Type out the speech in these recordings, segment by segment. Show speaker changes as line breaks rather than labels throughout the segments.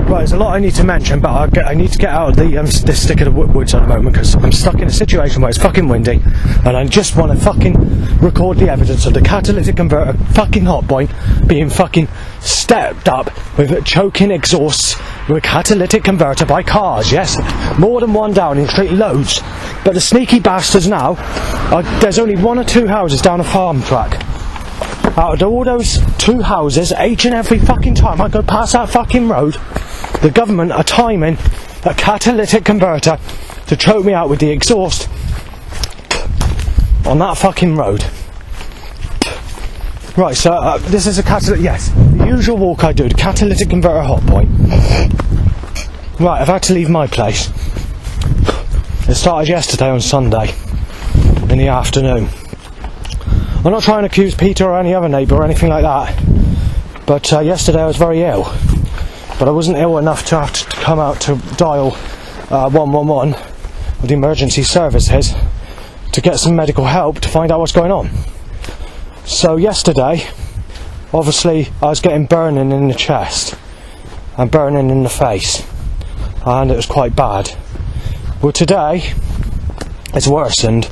Right, there's a lot I need to mention, but I need to get out of this stick of the woods at the moment because I'm stuck in a situation where it's fucking windy and I just want to fucking record the evidence of the catalytic converter fucking hot point being fucking stepped up with choking exhausts with a catalytic converter by cars. Yes, more than one Downing Street, loads. But the sneaky bastards now, there's only 1 or 2 houses down a farm track. Out of all those 2 houses, each and every fucking time I go past that fucking road, the government are timing a catalytic converter to choke me out with the exhaust on that fucking road. Right, so this is a catalytic, yes, the usual walk I do, the catalytic converter hot point. Right, I've had to leave my place. It started yesterday on Sunday in the afternoon. I'm not trying to accuse Peter or any other neighbour or anything like that, but yesterday I was very ill. But I wasn't ill enough to have to come out to dial 111 with the emergency services to get some medical help to find out what's going on. So yesterday, obviously I was getting burning in the chest and burning in the face, and it was quite bad. Well, today it's worsened.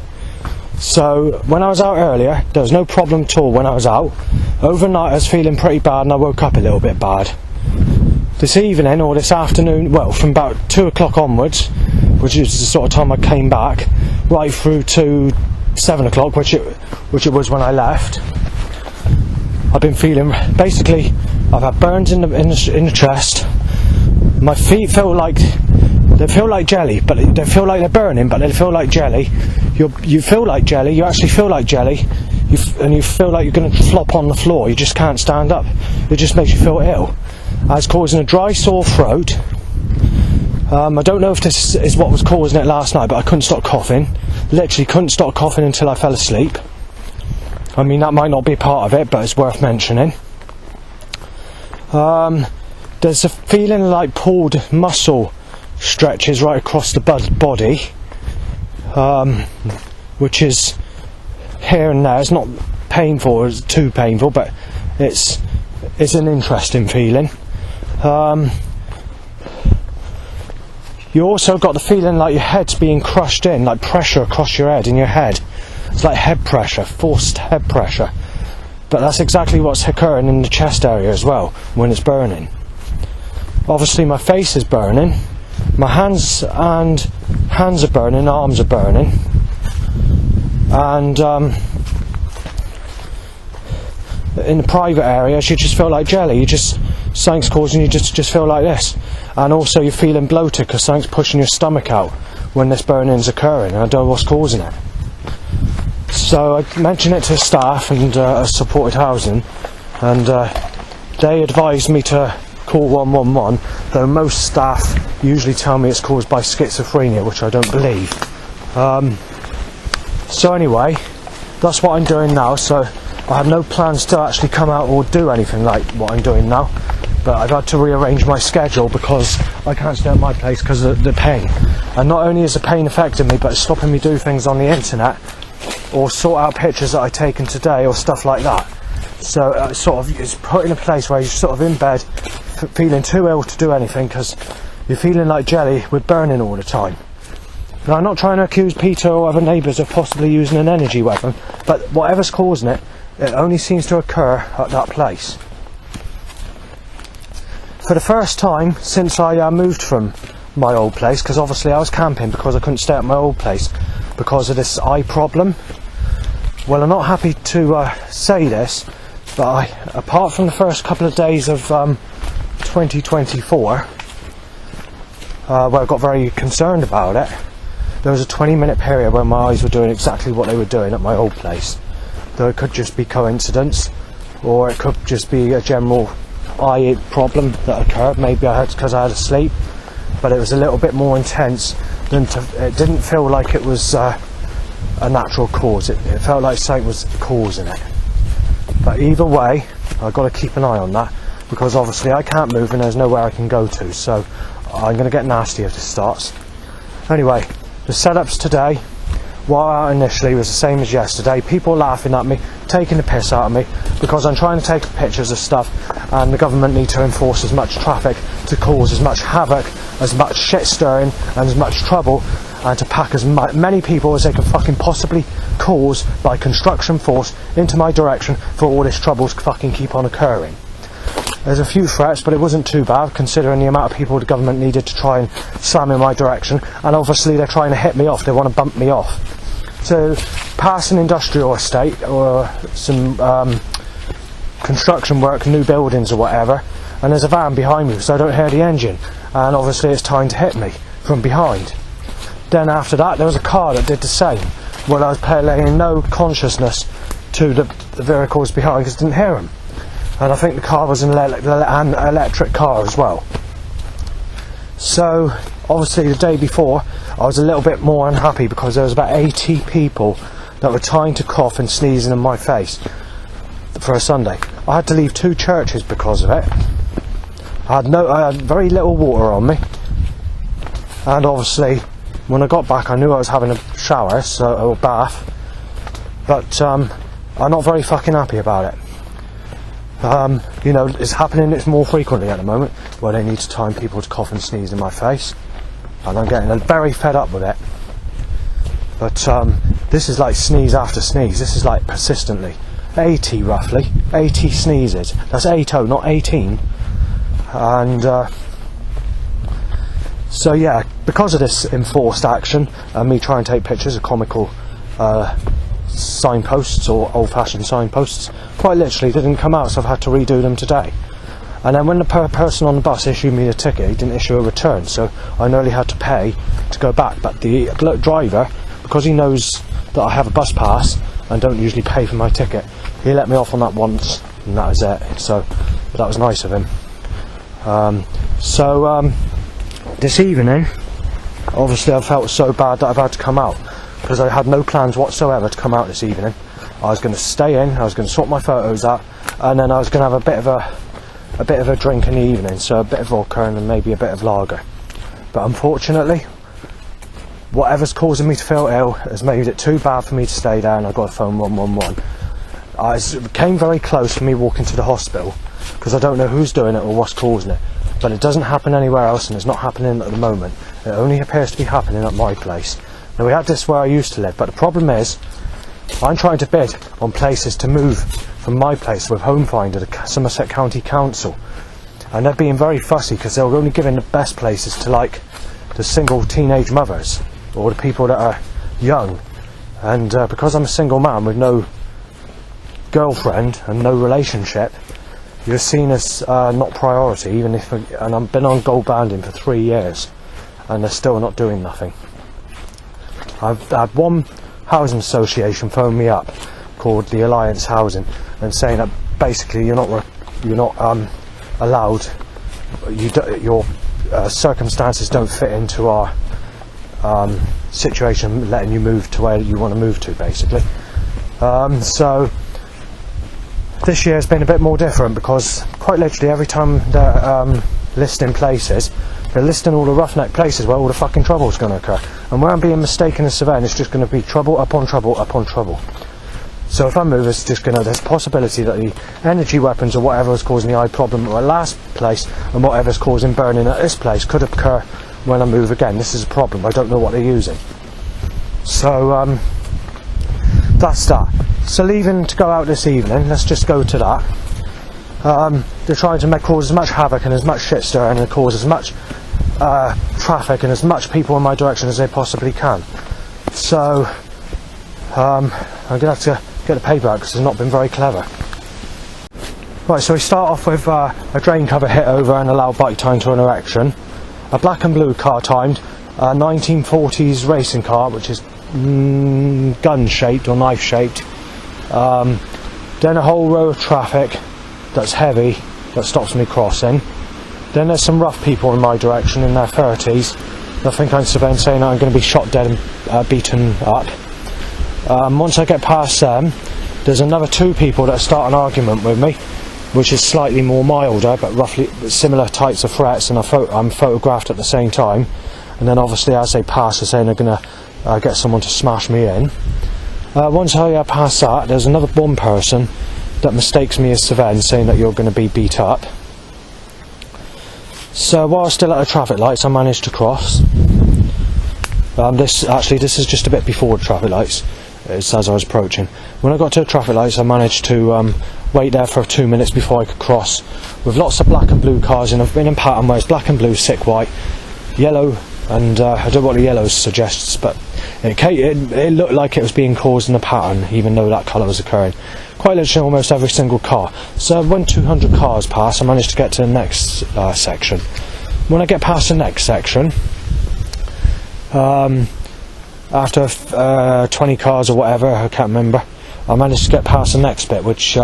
So when I was out earlier, there was no problem at all when I was out. Overnight I was feeling pretty bad and I woke up a little bit bad. This evening, or this afternoon, well, from about 2 o'clock onwards, which is the sort of time I came back, right through to 7 o'clock, which it was when I left, I've been feeling, basically, I've had burns in the chest. My feet feel like jelly, but they feel like they're burning, but they feel like jelly. You feel like jelly, you actually feel like jelly, and you feel like you're going to flop on the floor, you just can't stand up. It just makes you feel ill. It's causing a dry, sore throat. I don't know if this is what was causing it last night, but I couldn't stop coughing. Literally couldn't stop coughing until I fell asleep. I mean, that might not be part of it, but it's worth mentioning. There's a feeling like pulled muscle stretches right across the body, which is here and there. It's not painful, it's too painful, but it's an interesting feeling. You also got the feeling like your head's being crushed in, like pressure across your head, in your head. It's like head pressure, forced head pressure. But that's exactly what's occurring in the chest area as well, when it's burning. Obviously my face is burning, my hands are burning, arms are burning, and in the private areas you just feel like jelly. Something's causing you just feel like this, and also you're feeling bloated because something's pushing your stomach out when this burning's occurring, and I don't know what's causing it. So I mentioned it to staff and supported housing, and they advised me to call 111, though most staff usually tell me it's caused by schizophrenia, which I don't believe. So anyway, that's what I'm doing now. So I have no plans to actually come out or do anything like what I'm doing now, but I've had to rearrange my schedule because I can't stay at my place because of the pain. And not only is the pain affecting me, but it's stopping me do things on the internet or sort out pictures that I've taken today or stuff like that. So it's put in a place where you're sort of in bed feeling too ill to do anything because you're feeling like jelly with burning all the time. Now, I'm not trying to accuse Peter or other neighbours of possibly using an energy weapon, but whatever's causing it, it only seems to occur at that place. For the first time since I moved from my old place, because obviously I was camping because I couldn't stay at my old place because of this eye problem. Well, I'm not happy to say this, but apart from the first couple of days of 2024, where I got very concerned about it, there was a 20-minute period where my eyes were doing exactly what they were doing at my old place. Though it could just be coincidence, or it could just be a general eye problem that occurred. Maybe I had because I had to sleep, but it was a little bit more intense it didn't feel like it was a natural cause. It felt like something was causing it. But either way, I've got to keep an eye on that, because obviously I can't move and there's nowhere I can go to, so I'm going to get nasty if this starts. Anyway, the setups today, What initially was the same as yesterday. People laughing at me, taking the piss out of me because I'm trying to take pictures of stuff, and the government need to enforce as much traffic to cause as much havoc, as much shit stirring and as much trouble, and to pack as many people as they can fucking possibly cause by construction force into my direction for all this trouble to fucking keep on occurring. There's a few threats, but it wasn't too bad considering the amount of people the government needed to try and slam in my direction, and obviously they're trying to hit me off, they want to bump me off. So, past an industrial estate or some construction work, new buildings or whatever, and there's a van behind me so I don't hear the engine, and obviously it's trying to hit me from behind. Then after that there was a car that did the same, where I was paying no consciousness to the vehicles behind because I didn't hear them. And I think the car was an electric car as well. So obviously the day before I was a little bit more unhappy because there was about 80 people that were trying to cough and sneezing in my face for a Sunday. I had to leave 2 churches because of it. I had very little water on me, and obviously when I got back I knew I was having a shower, or bath, but I'm not very fucking happy about it. You know, it's happening, it's more frequently at the moment, where they need to time people to cough and sneeze in my face, and I'm getting very fed up with it. But this is like sneeze after sneeze, this is like persistently. 80 roughly, 80 sneezes, that's 80, not 18. And so yeah, because of this enforced action, and me trying to take pictures of comical signposts or old-fashioned signposts, quite literally didn't come out, so I've had to redo them today. And then when the person on the bus issued me a ticket, he didn't issue a return, so I nearly had to pay to go back. But the driver, because he knows that I have a bus pass and don't usually pay for my ticket, he let me off on that once, and that was it. So that was nice of him. This evening, obviously I felt so bad that I've had to come out, because I had no plans whatsoever to come out this evening. I was going to stay in, I was going to sort my photos out, and then I was going to have a bit of a drink in the evening, so a bit of vodka and then maybe a bit of lager. But unfortunately, whatever's causing me to feel ill has made it too bad for me to stay there, and I've got to phone 111. It came very close for me walking to the hospital, because I don't know who's doing it or what's causing it. But it doesn't happen anywhere else, and it's not happening at the moment. It only appears to be happening at my place. Now, we had this where I used to live, but the problem is I'm trying to bid on places to move from my place with Home Finder, the Somerset County Council, and they're being very fussy because they're only giving the best places to like the single teenage mothers or the people that are young. And because I'm a single man with no girlfriend and no relationship, you're seen as not priority, even if, and I've been on gold banding for 3 years and they're still not doing nothing. I've had one housing association phone me up called the Alliance Housing, and saying that basically you're not allowed, your circumstances don't fit into our situation, letting you move to where you want to move to, basically. So this year has been a bit more different, because quite literally every time they're listing places, they're listing all the roughneck places where all the fucking trouble is going to occur, and where I'm being mistaken as surveying, it's just going to be trouble upon trouble upon trouble. So if I move, it's just going to, there's a possibility that the energy weapons or whatever is causing the eye problem at my last place, and whatever's causing burning at this place could occur when I move again. This is a problem, I don't know what they're using. So that's that. So leaving to go out this evening, let's just go to that. They're trying to cause as much havoc and as much shit stirring and cause as much traffic and as much people in my direction as they possibly can. So I'm going to have to get the paper out because it's not been very clever. Right, so we start off with a drain cover hit over and a loud bike time to an erection. A black and blue car timed, a 1940s racing car, which is gun shaped or knife shaped. Then a whole row of traffic that's heavy that stops me crossing. Then there's some rough people in my direction in their 30s. I think I'm surveying, saying I'm going to be shot dead and beaten up. Once I get past them, there's another 2 people that start an argument with me, which is slightly more milder, but roughly similar types of threats, and I'm photographed at the same time. And then obviously as they pass, they're saying they're going to get someone to smash me in. Once I pass that, there's another one person that mistakes me as Sven, saying that you're going to be beat up. So while I was still at the traffic lights, I managed to cross. This is just a bit before the traffic lights. It's as I was approaching. When I got to the traffic lights, I managed to wait there for 2 minutes before I could cross, with lots of black and blue cars, and I've been in pattern where it's black and blue, sick white, yellow, and I don't know what the yellow suggests, but it looked like it was being caused in a pattern, even though that colour was occurring. Quite literally almost every single car. So when 200 cars passed, I managed to get to the next section. When I get past the next section, after 20 cars or whatever, I can't remember, I managed to get past the next bit, which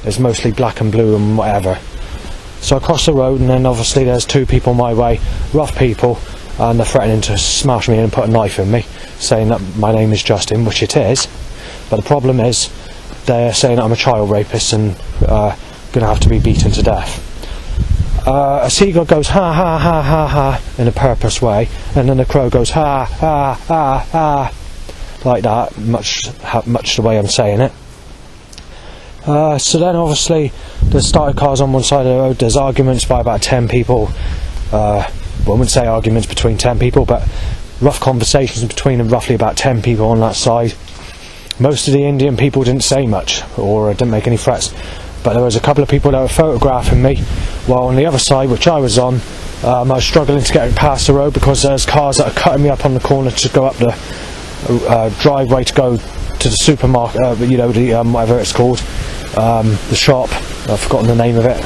is mostly black and blue and whatever. So I crossed the road, and then obviously there's 2 people my way, rough people, and they're threatening to smash me in and put a knife in me, saying that my name is Justin, which it is, but the problem is they're saying that I'm a child rapist and going to have to be beaten to death. A seagull goes ha ha ha ha ha in a purpose way, and then the crow goes ha ha ha ha, like that, much the way I'm saying it. So then obviously there's started cars on one side of the road, there's arguments by about 10 people, I wouldn't say arguments between 10 people, but rough conversations between roughly about 10 people on that side. Most of the Indian people didn't say much, or didn't make any threats, but there was a couple of people that were photographing me, while on the other side, which I was on, I was struggling to get past the road because there's cars that are cutting me up on the corner to go up the driveway to go to the supermarket, whatever it's called, the shop. I've forgotten the name of it.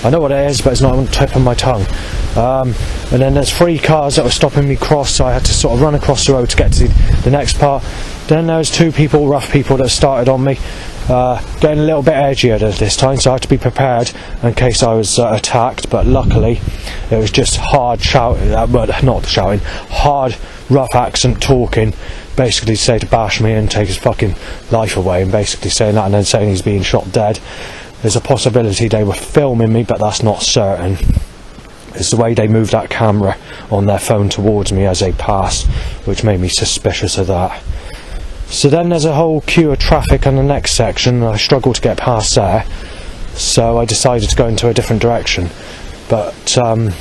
I know what it is, but it's not on the tip of my tongue. And then there's 3 cars that were stopping me cross, so I had to sort of run across the road to get to the next part. Then there's 2 people, rough people, that started on me, getting a little bit edgier this time, so I had to be prepared in case I was attacked. But luckily it was just hard shouting, not shouting, hard rough accent talking, basically say to bash me and take his fucking life away, and basically saying that and then saying he's being shot dead. There's a possibility they were filming me, but that's not certain. It's the way they moved that camera on their phone towards me as they passed, which made me suspicious of that. So then there's a whole queue of traffic on the next section, and I struggled to get past there, so I decided to go into a different direction. But so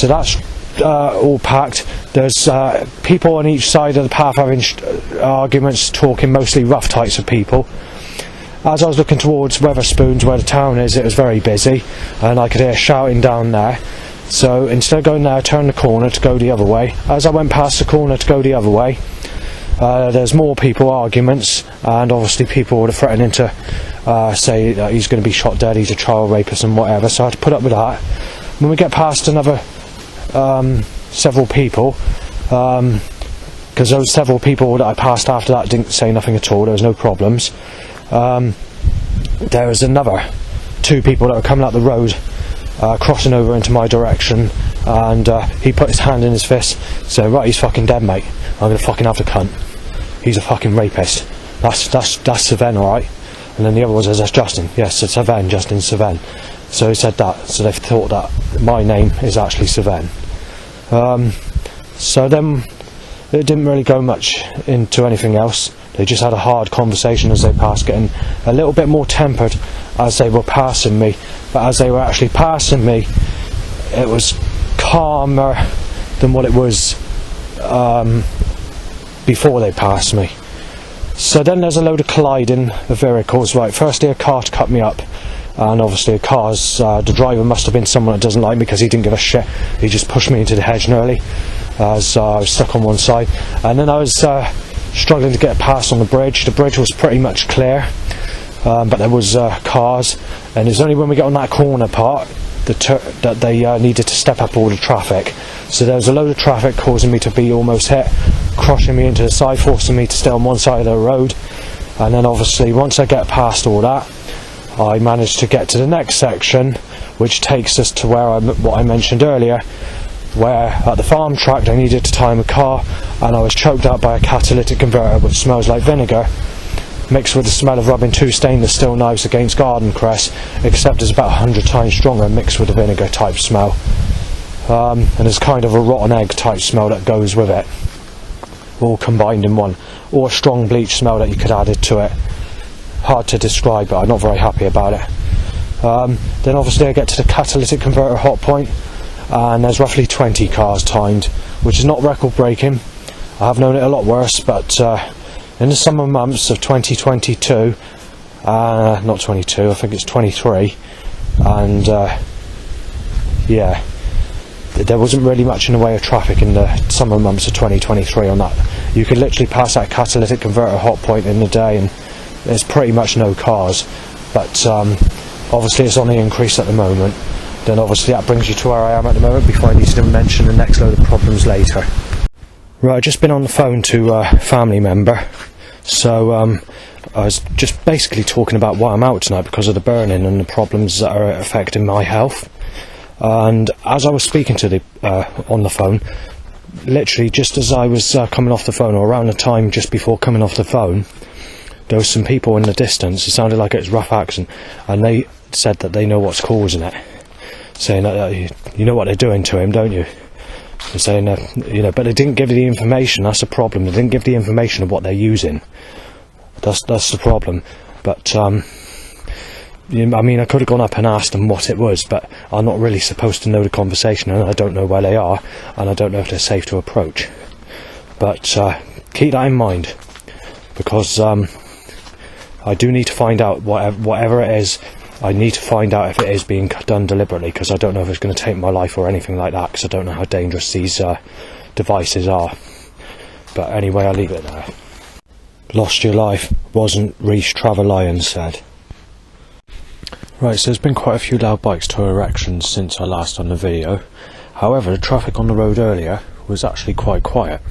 that's all packed. There's people on each side of the path having arguments, talking, mostly rough types of people. As I was looking towards Wetherspoons, where the town is, it was very busy, and I could hear shouting down there. So instead of going there, I turned the corner to go the other way. As I went past the corner to go the other way, there's more people, arguments, and obviously people were threatening to say that he's going to be shot dead, he's a child rapist and whatever, so I had to put up with that. When we get past another several people, because those several people that I passed after that didn't say nothing at all, there was no problems. There was another 2 people that were coming out the road, crossing over into my direction, and he put his hand in his fist, saying, "Right, he's fucking dead, mate. I'm gonna fucking have the cunt. He's a fucking rapist. That's Sven, alright." And then the other one says, "That's Justin." "Yes, it's Sven, Justin Sven." So he said that, so they thought that my name is actually Sven. So then it didn't really go much into anything else. They just had a hard conversation as they passed, getting a little bit more tempered as they were passing me. But as they were actually passing me, it was calmer than what it was before they passed me. So then there's a load of colliding of vehicles. Right, firstly a car cut me up, and obviously the driver must have been someone that doesn't like me, because he didn't give a shit. He just pushed me into the hedge nearly, as I was stuck on one side. And then I was struggling to get past on the bridge. The bridge was pretty much clear, but there was cars, and it was only when we got on that corner part that they needed to step up all the traffic. So there was a load of traffic causing me to be almost hit, crushing me into the side, forcing me to stay on one side of the road. And then obviously once I get past all that, I managed to get to the next section, which takes us to where what I mentioned earlier, where at the farm track they needed to time a car, and I was choked out by a catalytic converter which smells like vinegar, mixed with the smell of rubbing 2 stainless steel knives against garden cress, except it's about 100 times stronger, mixed with the vinegar type smell. And there's kind of a rotten egg type smell that goes with it. all combined in one, or a strong bleach smell that you could add it to it. Hard to describe, but I'm not very happy about it. Then obviously I get to the catalytic converter hot point, and there's roughly 20 cars timed, which is not record breaking. I have known it a lot worse, but in the summer months of 2022, not 22, I think it's 23, and yeah, there wasn't really much in the way of traffic in the summer months of 2023 on that. You could literally pass that catalytic converter hot point in the day and there's pretty much no cars, but obviously it's on the increase at the moment. Then obviously that brings you to where I am at the moment before I need to mention the next load of problems later. Right, I've just been on the phone to a family member, so I was just basically talking about why I'm out tonight because of the burning and the problems that are affecting my health. And as I was speaking to the on the phone, literally just as I was coming off the phone, or around the time just before coming off the phone, there was some people in the distance. It sounded like it was rough accent, and they said that they know what's causing it, saying that you know what they're doing to him, don't you? They're saying but they didn't give the information. That's the problem. They didn't give the information of what they're using. That's the problem. But I mean, I could have gone up and asked them what it was, but I'm not really supposed to know the conversation, and I don't know where they are, and I don't know if they're safe to approach. But keep that in mind, because I do need to find out whatever it is. I need to find out if it is being done deliberately, because I don't know if it's going to take my life or anything like that, because I don't know how dangerous these devices are. But anyway, I'll leave it there. Lost your life, wasn't Reece Trevelyan said. Right, so there's been quite a few loud bikes to erections since I last done the video. However, the traffic on the road earlier was actually quite quiet.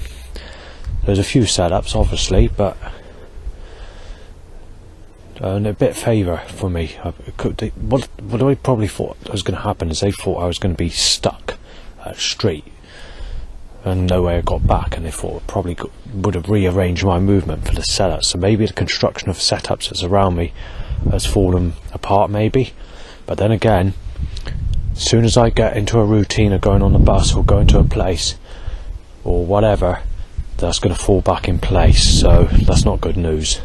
There's a few setups, obviously, but a bit favour for me. What I probably thought was going to happen is they thought I was going to be stuck at a street and no way I got back, and they thought probably would have rearranged my movement for the setup. So maybe the construction of setups that's around me has fallen apart, maybe. But then again, as soon as I get into a routine of going on the bus or going to a place or whatever, that's going to fall back in place. So that's not good news.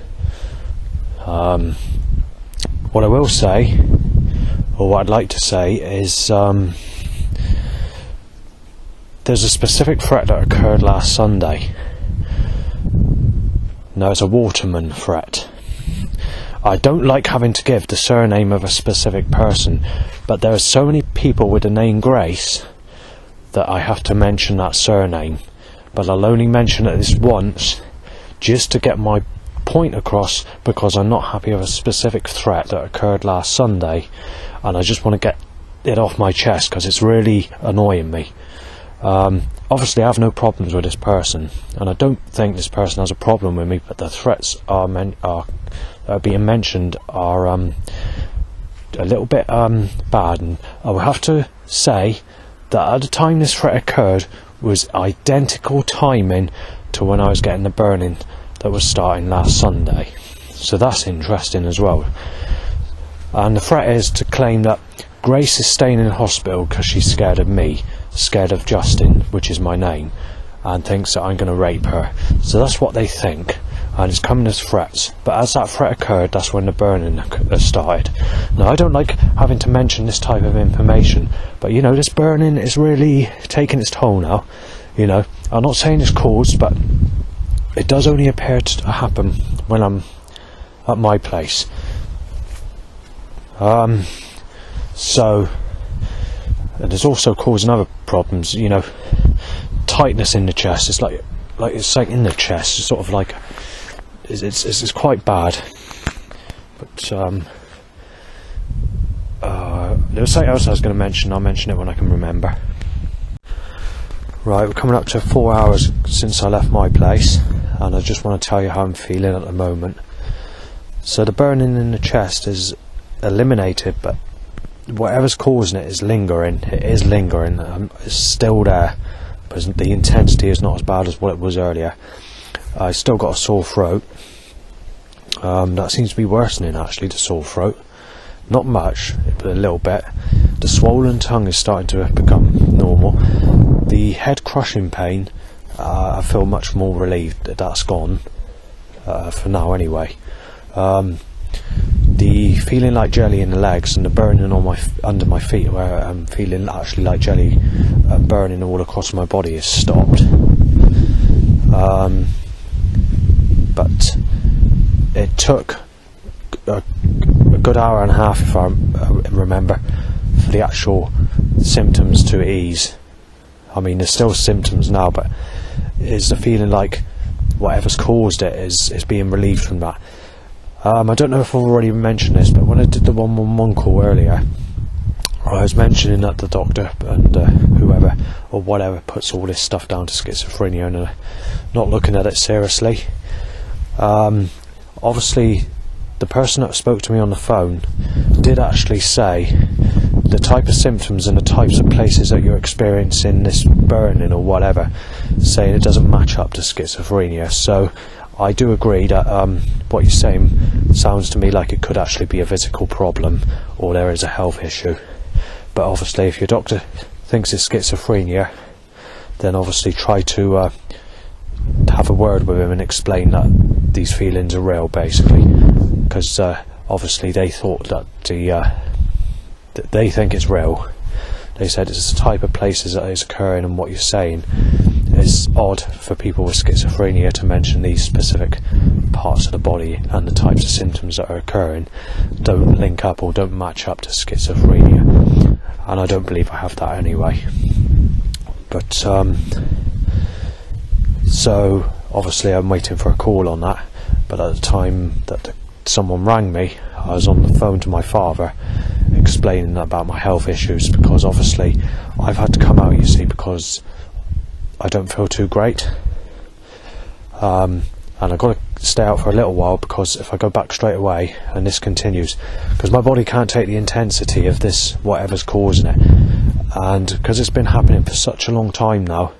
What I will say, or what I'd like to say, is there's a specific threat that occurred last Sunday. Now, it's a waterman threat. I don't like having to give the surname of a specific person, but there are so many people with the name Grace that I have to mention that surname. But I'll only mention it this once, just to get my point across, because I'm not happy with a specific threat that occurred last Sunday, and I just want to get it off my chest because it's really annoying me. Obviously I have no problems with this person, and I don't think this person has a problem with me, but the threats are being mentioned are a little bit bad, and I will have to say that at the time this threat occurred was identical timing to when I was getting the burning that was starting last Sunday, so that's interesting as well. And the threat is to claim that Grace is staying in hospital because she's scared of me, scared of Justin, which is my name, and thinks that I'm going to rape her. So that's what they think, and it's coming as threats. But as that threat occurred, that's when the burning started. Now, I don't like having to mention this type of information, but this burning is really taking its toll now. I'm not saying it's caused, but it does only appear to happen when I'm at my place. So, and it's also causing other problems, tightness in the chest. It's like it's like in the chest. It's sort of like it's quite bad. But there was something else I was going to mention. I'll mention it when I can remember. Right, we're coming up to 4 hours since I left my place, and I just want to tell you how I'm feeling at the moment. So the burning in the chest is eliminated, but whatever's causing it is lingering. It is lingering. It's still there, but the intensity is not as bad as what it was earlier. I still got a sore throat. That seems to be worsening, actually, the sore throat. Not much, but a little bit. The swollen tongue is starting to become normal. The head crushing pain I feel much more relieved that that's gone, for now anyway. The feeling like jelly in the legs and the burning on under my feet, where I'm feeling actually like jelly burning all across my body, is stopped. But it took a good hour and a half, if I remember, for the actual symptoms to ease. I mean, there's still symptoms now, but it's the feeling like whatever's caused it is being relieved from that. I don't know if I've already mentioned this, but when I did the 111 call earlier, I was mentioning that the doctor and whoever or whatever puts all this stuff down to schizophrenia and not looking at it seriously. Obviously, the person that spoke to me on the phone did actually say the type of symptoms and the types of places that you're experiencing this burning or whatever, saying it doesn't match up to schizophrenia. So I do agree that what you're saying sounds to me like it could actually be a physical problem or there is a health issue. But obviously, if your doctor thinks it's schizophrenia, then obviously try to have a word with him and explain that these feelings are real, basically, because obviously they thought that they think it's real. They said it's the type of places that is occurring, and what you're saying is odd for people with schizophrenia to mention these specific parts of the body, and the types of symptoms that are occurring don't link up or don't match up to schizophrenia, and I don't believe I have that anyway. But so obviously I'm waiting for a call on that, but at the time that someone rang me, I was on the phone to my father explaining about my health issues, because obviously I've had to come out, you see, because I don't feel too great, and I've got to stay out for a little while, because if I go back straight away and this continues, because my body can't take the intensity of this, whatever's causing it, and because it's been happening for such a long time now,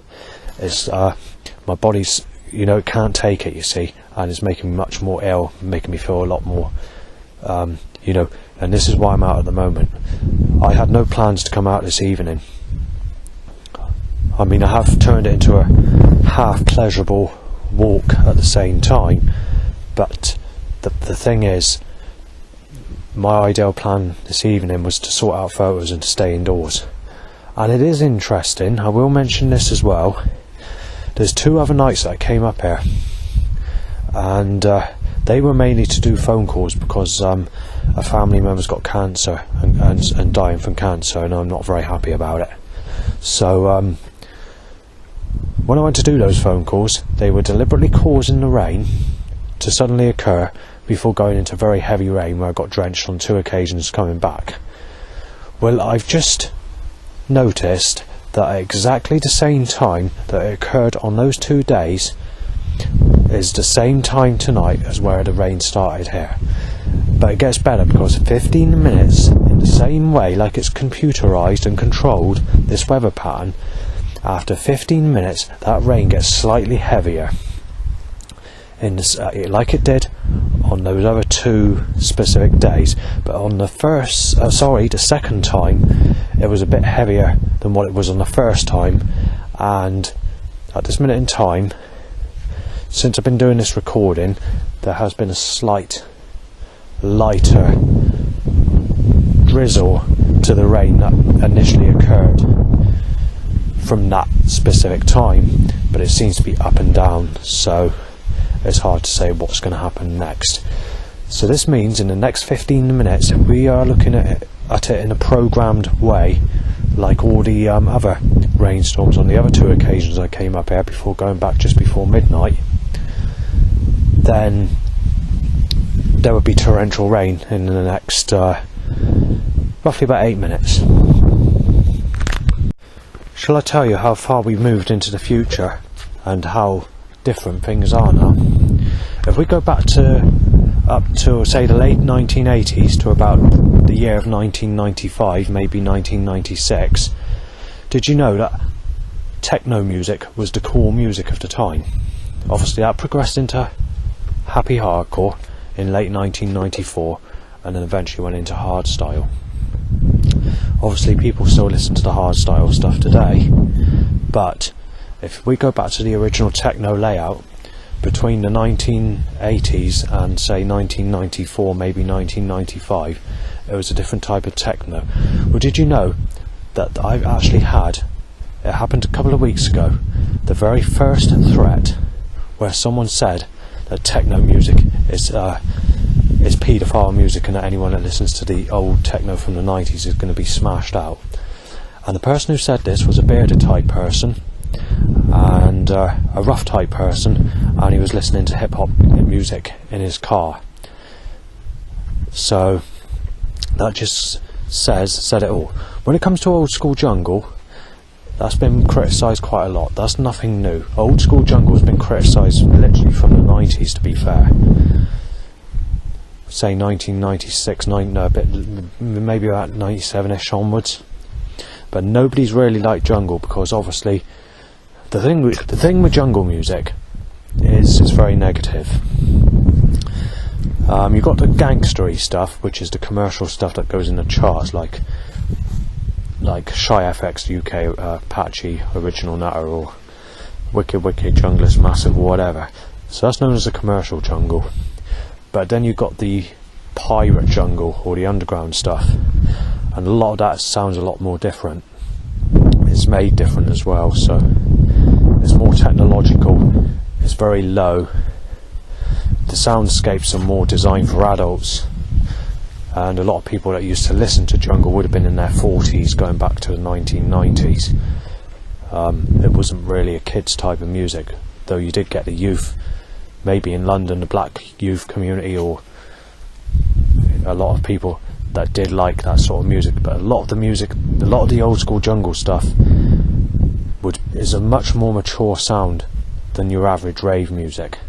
it's my body's, it can't take it, you see, and it's making me much more ill, making me feel a lot more, and this is why I'm out at the moment. I had no plans to come out this evening. I mean, I have turned it into a half pleasurable walk at the same time, but the thing is, my ideal plan this evening was to sort out photos and to stay indoors. And it is interesting, I will mention this as well, there's 2 other nights that I came up here, and they were mainly to do phone calls, because a family member's got cancer and dying from cancer, and I'm not very happy about it. So when I went to do those phone calls, they were deliberately causing the rain to suddenly occur before going into very heavy rain, where I got drenched on 2 occasions coming back. Well, I've just noticed that at exactly the same time that it occurred on those 2 days is the same time tonight as where the rain started here. But it gets better, because 15 minutes in the same way, like it's computerised and controlled, this weather pattern, after 15 minutes that rain gets slightly heavier in this, like it did on those other 2 specific days. But on the the second time, it was a bit heavier than what it was on the first time. And at this minute in time, since I've been doing this recording, there has been a slight lighter drizzle to the rain that initially occurred from that specific time, but it seems to be up and down, so it's hard to say what's going to happen next. So this means in the next 15 minutes we are looking at it in a programmed way, like all the other rainstorms on the other 2 occasions I came up here before going back just before midnight. Then there would be torrential rain in the next roughly about 8 minutes. Shall I tell you how far we've moved into the future and how different things are now? If we go back up to say the late 1980s to about the year of 1995, maybe 1996, did you know that techno music was the cool music of the time? Obviously that progressed into happy hardcore in late 1994, and then eventually went into hardstyle. Obviously people still listen to the hardstyle stuff today, but if we go back to the original techno layout between the 1980s and say 1994, maybe 1995, it was a different type of techno. Well, did you know that I've actually had, it happened a couple of weeks ago, the very first threat where someone said that techno music is paedophile music and that anyone that listens to the old techno from the 90s is going to be smashed out. And the person who said this was a bearded type person and a rough type person, and he was listening to hip hop music in his car. So that just said it all. When it comes to old school jungle, that's been criticised quite a lot. That's nothing new. Old school jungle has been criticised literally from the 90s, to be fair. Say 1996, maybe about 97ish onwards. But nobody's really liked jungle because obviously the thing with jungle music is it's very negative. You've got the gangstery stuff, which is the commercial stuff that goes in the charts, like Shy FX UK, Patchy, Original Natter, or Wicked Junglist Massive, whatever. So that's known as the commercial jungle. But then you've got the pirate jungle, or the underground stuff, and a lot of that sounds a lot more different. It's made different as well, so it's more technological, it's very low. The soundscapes are more designed for adults, and a lot of people that used to listen to jungle would have been in their 40s, going back to the 1990s. It wasn't really a kids type of music, though you did get the youth, maybe in London, the black youth community, or a lot of people that did like that sort of music. But a lot of the old school jungle stuff is a much more mature sound than your average rave music.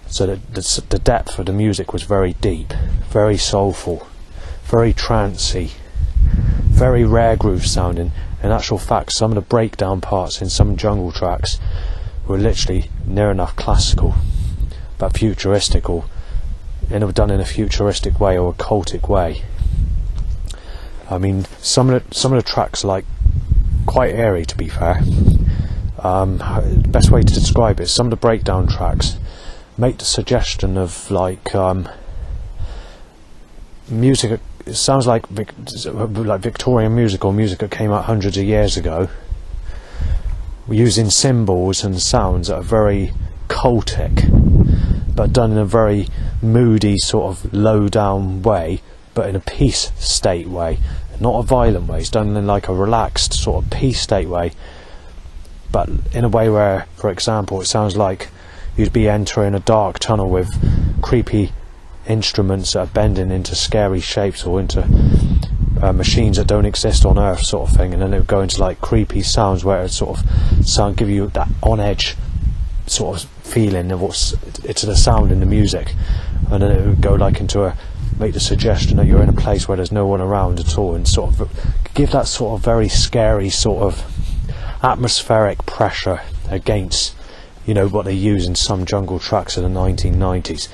So the depth of the music was very deep, very soulful, very trancey, very rare groove sounding. In actual fact, some of the breakdown parts in some jungle tracks were literally near enough classical, but futuristic, or done in a futuristic way or a cultic way. I mean, some of the tracks are like quite airy, to be fair. The best way to describe it is some of the breakdown tracks make the suggestion of like music. It sounds like Victorian music, or music that came out hundreds of years ago, using symbols and sounds that are very cultic, but done in a very moody, sort of low down way, but in a peace state way, not a violent way. It's done in like a relaxed sort of peace state way, but in a way where, for example, it sounds like you'd be entering a dark tunnel with creepy instruments that are bending into scary shapes, or into machines that don't exist on Earth, sort of thing, and then it would go into like creepy sounds where it sort of give you that on edge sort of feeling of it's the sound in the music, and then it would go like make the suggestion that you're in a place where there's no one around at all, and sort of give that sort of very scary sort of atmospheric pressure against, what they use in some jungle tracks of the 1990s.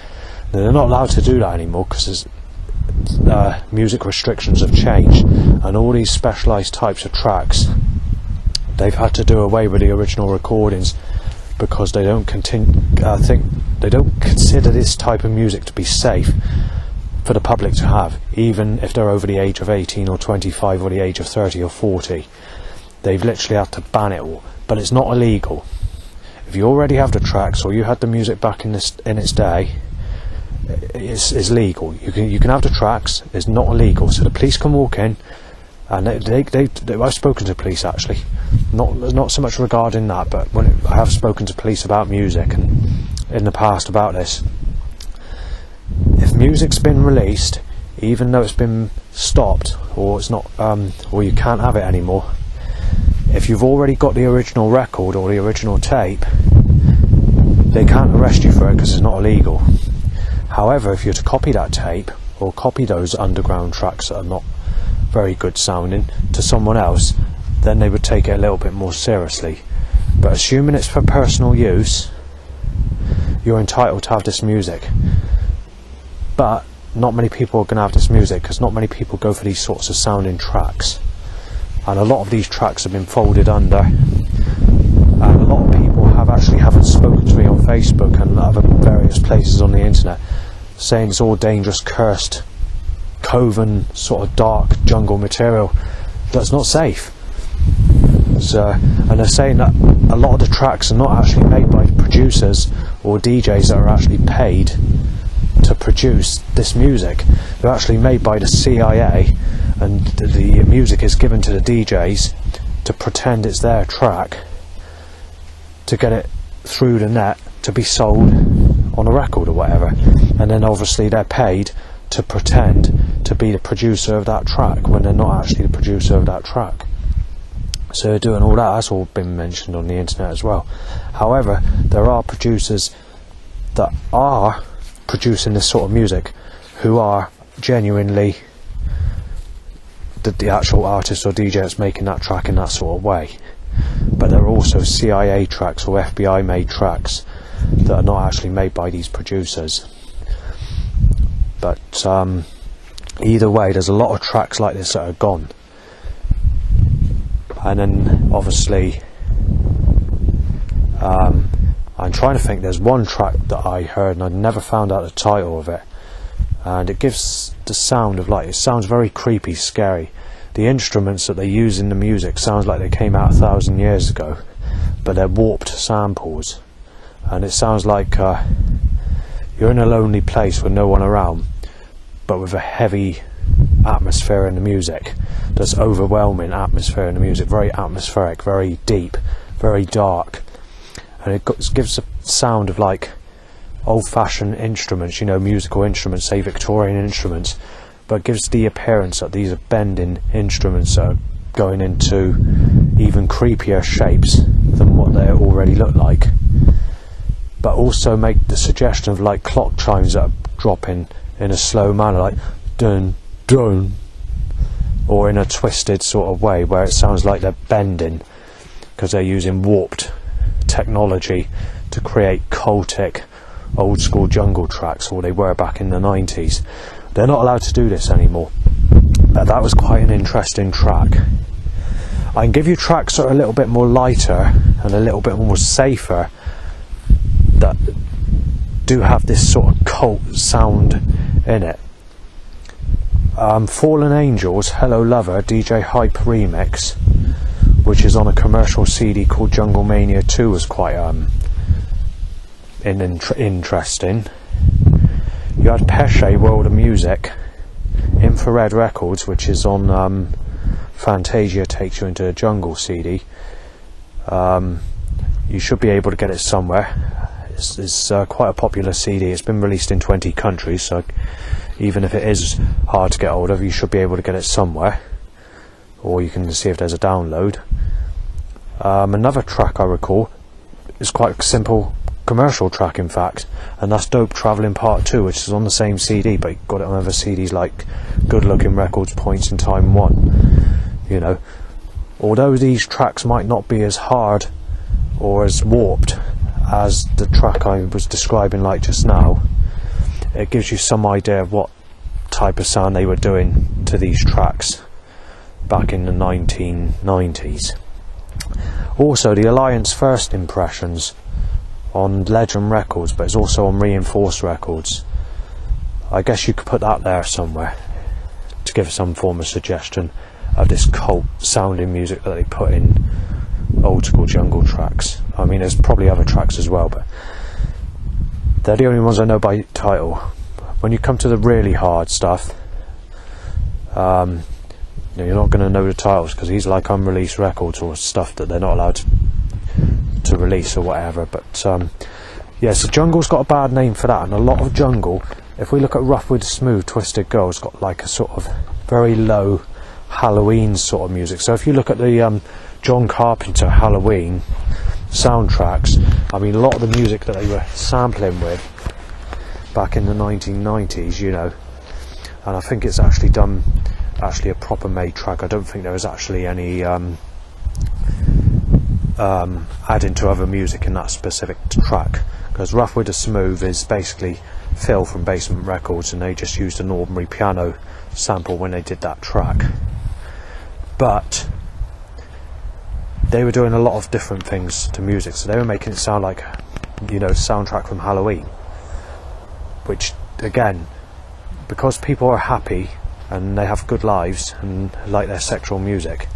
Now, they're not allowed to do that anymore because music restrictions have changed, and all these specialised types of tracks, they've had to do away with the original recordings because they don't they don't consider this type of music to be safe for the public to have, even if they're over the age of 18 or 25 or the age of 30 or 40. They've literally had to ban it all, but it's not illegal. If you already have the tracks, or you had the music back in its day, it's legal. You can have the tracks. It's not illegal. So the police can walk in, and I've spoken to police actually, not so much regarding that, but I have spoken to police about music and in the past about this. If music's been released, even though it's been stopped, or it's not, or you can't have it anymore, if you've already got the original record or the original tape, they can't arrest you for it because it's not illegal. However, if you're to copy that tape, or copy those underground tracks that are not very good sounding to someone else, then they would take it a little bit more seriously. But assuming it's for personal use, you're entitled to have this music. But not many people are going to have this music because not many people go for these sorts of sounding tracks, and a lot of these tracks have been folded under, and a lot of actually having spoken to me on Facebook and other various places on the internet, saying it's all dangerous, cursed, coven, sort of dark jungle material that's not safe. So, and they're saying that a lot of the tracks are not actually made by producers or DJs that are actually paid to produce this music. They're actually made by the CIA, and the music is given to the DJs to pretend it's their track, to get it through the net to be sold on a record or whatever, and then obviously they're paid to pretend to be the producer of that track when they're not actually the producer of that track. So they're doing all that. That's all been mentioned on the internet as well. However, there are producers that are producing this sort of music who are genuinely the actual artist or DJ that's making that track in that sort of way. But there are also CIA tracks or FBI made tracks that are not actually made by these producers. But either way, there's a lot of tracks like this that are gone. And then obviously I'm trying to think, there's one track that I heard and I never found out the title of it, and it gives the sound of, like, it sounds very creepy, scary. The instruments that they use in the music sounds like they came out 1,000 years ago, but they're warped samples, and it sounds like you're in a lonely place with no one around, but with a heavy atmosphere in the music. There's overwhelming atmosphere in the music, very atmospheric, very deep, very dark, and it gives a sound of like old-fashioned instruments, you know, musical instruments, say Victorian instruments, but it gives the appearance that these are bending instruments that are going into even creepier shapes than what they already look like, but also make the suggestion of like clock chimes that are dropping in a slow manner, like dun dun, or in a twisted sort of way where it sounds like they're bending because they're using warped technology to create cultic old school jungle tracks, or they were back in the 90s. They're not allowed to do this anymore, but that was quite an interesting track. I can give you tracks that are a little bit more lighter and a little bit more safer that do have this sort of cult sound in it. Fallen Angels, Hello Lover, DJ Hype remix, which is on a commercial CD called Jungle Mania 2, was quite interesting. You had Pesce, World of Music, Infrared Records, which is on Fantasia Takes You Into the Jungle CD. You should be able to get it somewhere. It's quite a popular CD. It's been released in 20 countries, so even if it is hard to get hold of, you should be able to get it somewhere, or you can see if there's a download. Another track I recall is quite a simple commercial track, in fact, and that's Dope Travelling Part 2, which is on the same CD, but you got it on other CDs like Good Looking Records, Points in Time 1. You know, although these tracks might not be as hard or as warped as the track I was describing like just now, it gives you some idea of what type of sound they were doing to these tracks back in the 1990s. Also, the Alliance First impressions on Legend Records, but it's also on Reinforced Records. I guess you could put that there somewhere to give some form of suggestion of this cult sounding music that they put in old school jungle tracks. I mean, there's probably other tracks as well, but they're the only ones I know by title. When you come to the really hard stuff, you're not going to know the titles because these are like unreleased records or stuff that they're not allowed to release or whatever. But yeah, so jungle's got a bad name for that, and a lot of jungle, if we look at Rough with Smooth, Twisted Girl, it's got like a sort of very low Halloween sort of music. So if you look at the John Carpenter Halloween soundtracks, I mean, a lot of the music that they were sampling with back in the 1990s, you know, and I think it's actually done a proper made track. I don't think there was actually any adding to other music in that specific track, because Rough with the Smooth is basically Phil from Basement Records, and they just used an ordinary piano sample when they did that track. But they were doing a lot of different things to music. So they were making it sound like, soundtrack from Halloween, which again, because people are happy and they have good lives and like their sexual music,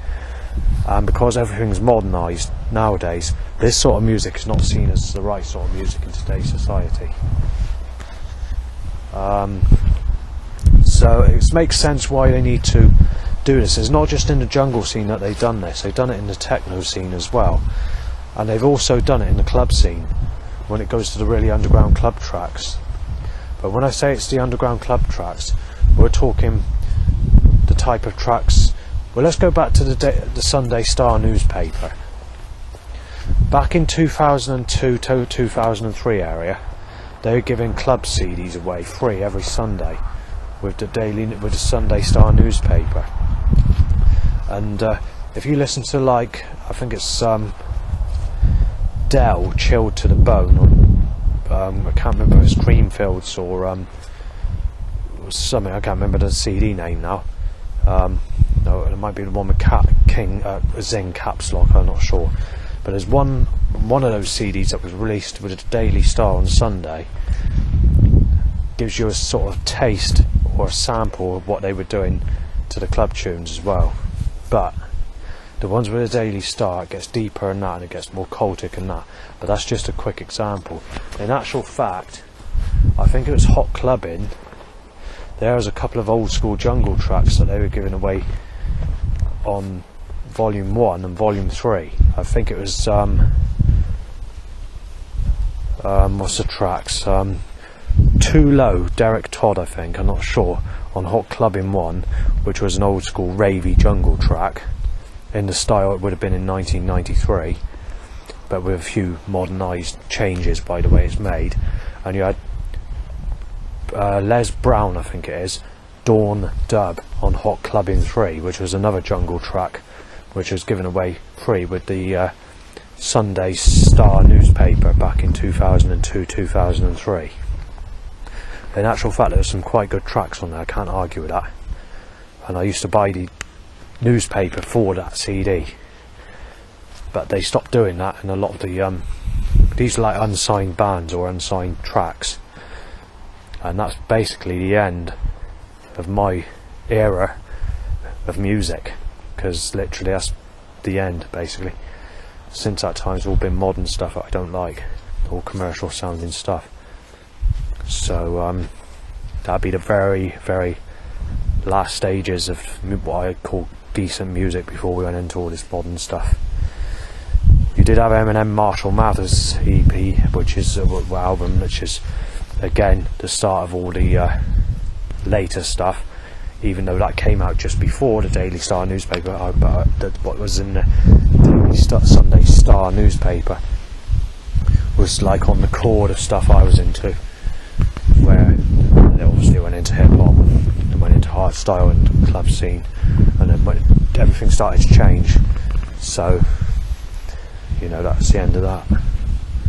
and because everything's modernised nowadays, this sort of music is not seen as the right sort of music in today's society. So it makes sense why they need to do this. It's not just in the jungle scene that they've done this, they've done it in the techno scene as well, and they've also done it in the club scene when it goes to the really underground club tracks. But when I say it's the underground club tracks, we're talking the type of tracks. Well, let's go back to the Sunday Star newspaper. Back in 2002 to 2003 area, they were giving club CDs away free every Sunday with the Sunday Star newspaper. And if you listen to, like, I think it's Dell, Chilled to the Bone, or I can't remember if it's Creamfields or something, I can't remember the CD name now. No, it might be the one with Zing caps lock, I'm not sure. But there's one of those CDs that was released with the Daily Star on Sunday, gives you a sort of taste or a sample of what they were doing to the club tunes as well. But the ones with the Daily Star, it gets deeper than that, and it gets more cultic than that. But that's just a quick example. In actual fact, I think it was Hot Clubbing. There was a couple of old school jungle tracks that they were giving away on Volume 1 and Volume 3. I think it was what's the tracks? Too Low, Derek Todd, I think, I'm not sure, on Hot Clubbing 1, which was an old school ravey jungle track in the style it would have been in 1993, but with a few modernised changes by the way it's made. And you had Les Brown, I think it is, Dawn Dub on Hot Clubbing 3, which was another jungle track which was given away free with the Sunday Star newspaper back in 2002-2003. In actual fact, there were some quite good tracks on there, I can't argue with that. And I used to buy the newspaper for that CD, but they stopped doing that, and a lot of the these are like unsigned bands or unsigned tracks, and that's basically the end of my era of music, because literally that's the end basically. Since that time it's all been modern stuff that I don't like, all commercial sounding stuff. So that'd be the very, very last stages of what I call decent music before we went into all this modern stuff. You did have Eminem Marshall Mathers EP, which is album, which is again the start of all the later stuff, even though that came out just before the Daily Star newspaper. What was in the Daily Sunday Star newspaper was like on the chord of stuff I was into, where they obviously went into hip hop and went into hardstyle and club scene, and then when everything started to change, so that's the end of that.